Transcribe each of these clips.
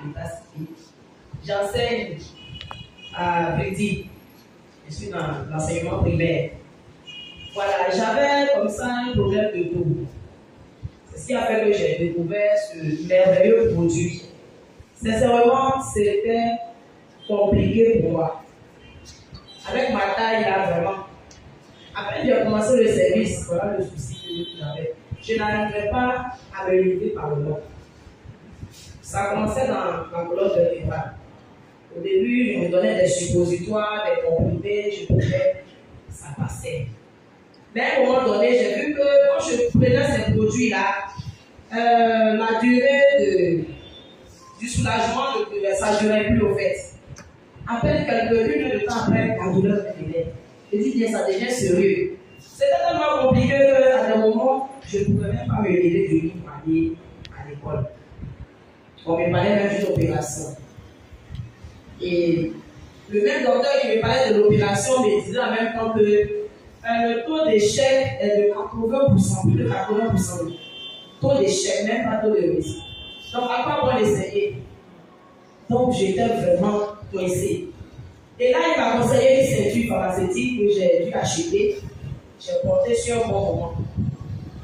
ne pas citer. J'enseigne à Brady. Je suis dans l'enseignement primaire. Voilà, j'avais comme ça un problème de dos. C'est ce qui a fait que j'ai découvert ce merveilleux produit. Sincèrement, c'était compliqué pour moi. Avec ma taille, là, vraiment. Après, j'ai commencé le service. Voilà le souci que j'avais. Je n'arrivais pas à me lever par le long. Ça commençait dans la colonne vertébrale. Au début, je me donnais des suppositoires, des comprimés, je pouvais, ça passait. Mais à un moment donné, j'ai vu que quand je prenais ces produits-là, la durée du soulagement, ça ne durait plus au fait. À peine quelques minutes de temps après, la douleur venait. Je dis bien, ça devient sérieux. C'était tellement compliqué qu'à des moments, je ne pouvais même pas me lever du lit pour aller à l'école. On me parlait même d'une opération. Et le même docteur qui me parlait de l'opération me disait en même temps que le taux d'échec est de 80%, plus de 80%. Taux d'échec, même pas taux de réussite. Donc, à quoi bon essayer? Donc, j'étais vraiment coincée. Et là, il m'a conseillé une ceinture pharmaceutique que j'ai dû acheter. J'ai porté sur un bon moment.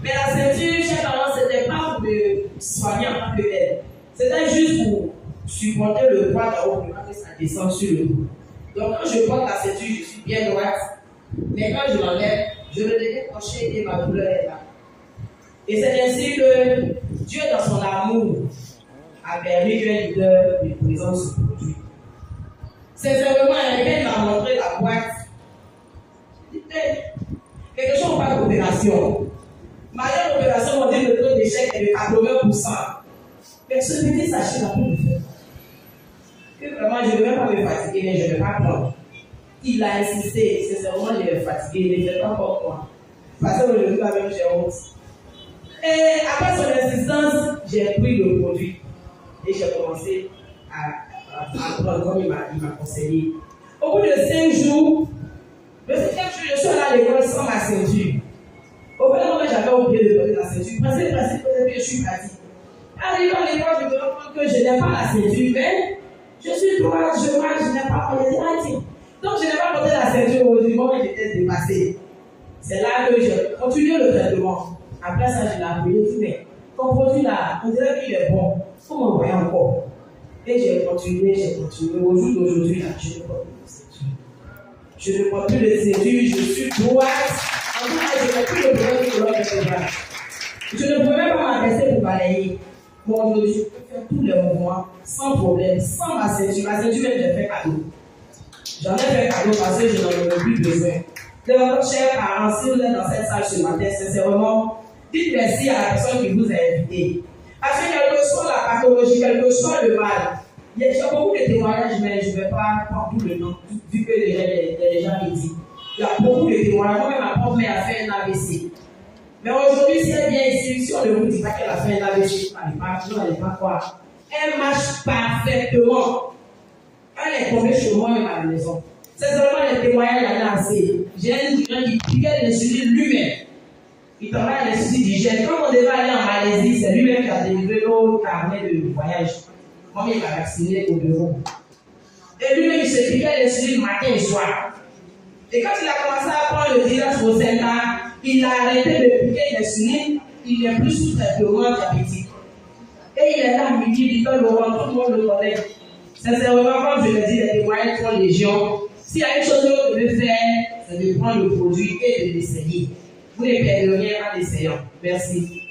Mais la ceinture, j'ai tendance, ce n'était pas pour me soigner en tant que tel. C'était juste pour supporter le poids d'en haut, pour que ça descende sur le dos. Donc, quand je porte la ceinture, je suis bien droite. Mais quand je l'enlève, je me décrocher et ma douleur est là. Et c'est ainsi que Dieu, dans son amour, a permis qu'un leader me présente ce produit. Sincèrement, quelqu'un m'a montré la boîte. Je dis, quelque chose pas d'opération. Malgré l'opération, on dit que le taux d'échec est de 80%. Mais ce petit sachet n'a pas de faire. Que vraiment, je ne veux même pas me fatiguer, mais je ne vais pas prendre. Il a insisté, sincèrement, je vais fatiguer, mais je ne vais pas pour moi. Parce que le jour même, j'ai honte. Et après son insistance, j'ai pris le produit. Et j'ai commencé à prendre comme il m'a conseillé. Au bout de 5 jours, le 5e jour, je suis allé à l'école sans ma ceinture. Au bout d'un moment, j'avais oublié de porter la ceinture. Parce que je suis partie. Arrivé à l'école, je me rends compte que je n'ai pas la ceinture, mais je suis droite, je marche, je n'ai pas porté la ceinture. Donc, je n'ai pas porté la ceinture au moment où j'étais dépassée. C'est là que j'ai continué le traitement. Après ça, je l'ai appelé, mais ton produit là, on dirait qu'il est bon. Comment on voit encore? Et j'ai continué. Au jour d'aujourd'hui, là, je ne porte plus de ceinture. Je ne porte plus de ceinture, je suis droite. En tout cas, je n'ai plus de problème de colonne vertébrale. Je ne pouvais même pas m'adresser pour balayer. Bon, je peux faire tous les mouvements sans problème, sans ma ceinture. Ma ceinture, même, j'ai fait cadeau. J'en ai fait cadeau parce que je n'en avais plus besoin. Donc, chers parents, si vous êtes dans cette salle ce matin, sincèrement, dites merci à la personne qui vous a invité. Parce que quelle que soit la pathologie, quel que soit le mal, j'ai beaucoup de témoignages, mais je ne vais pas prendre tout le temps, vu que les gens le disent. Il y a beaucoup de témoignages. Moi-même, ma propre mère a fait un AVC. Mais aujourd'hui, si elle vient ici, si on ne vous dit pas qu'elle a fait un AVC, vous n'allez pas croire. Elle marche parfaitement. Elle est tombée chez moi même à la maison. C'est seulement les témoignages à lancer. J'ai un étudiant qui piquait l'insuline lui-même. Il travaille à l'institut d'hygiène. Quand on devait aller en Malaisie, c'est lui-même qui a délivré nos carnets de voyage. Moi, il m'a vacciné au bureau. Et lui-même, il se piquait l'insuline matin et soir. Et quand il a commencé à prendre le Diras Rosetta, il a arrêté de piquer l'insuline. Il n'est plus sous traitement diabétique. Et il est là à midi, il donne le ventre, tout le monde le connaît. Sincèrement, comme je le dis, les témoignages sont légion. S'il y a une chose que vous devez faire, c'est de prendre le produit et de l'essayer. Vous ne perdez rien en essayant. Merci.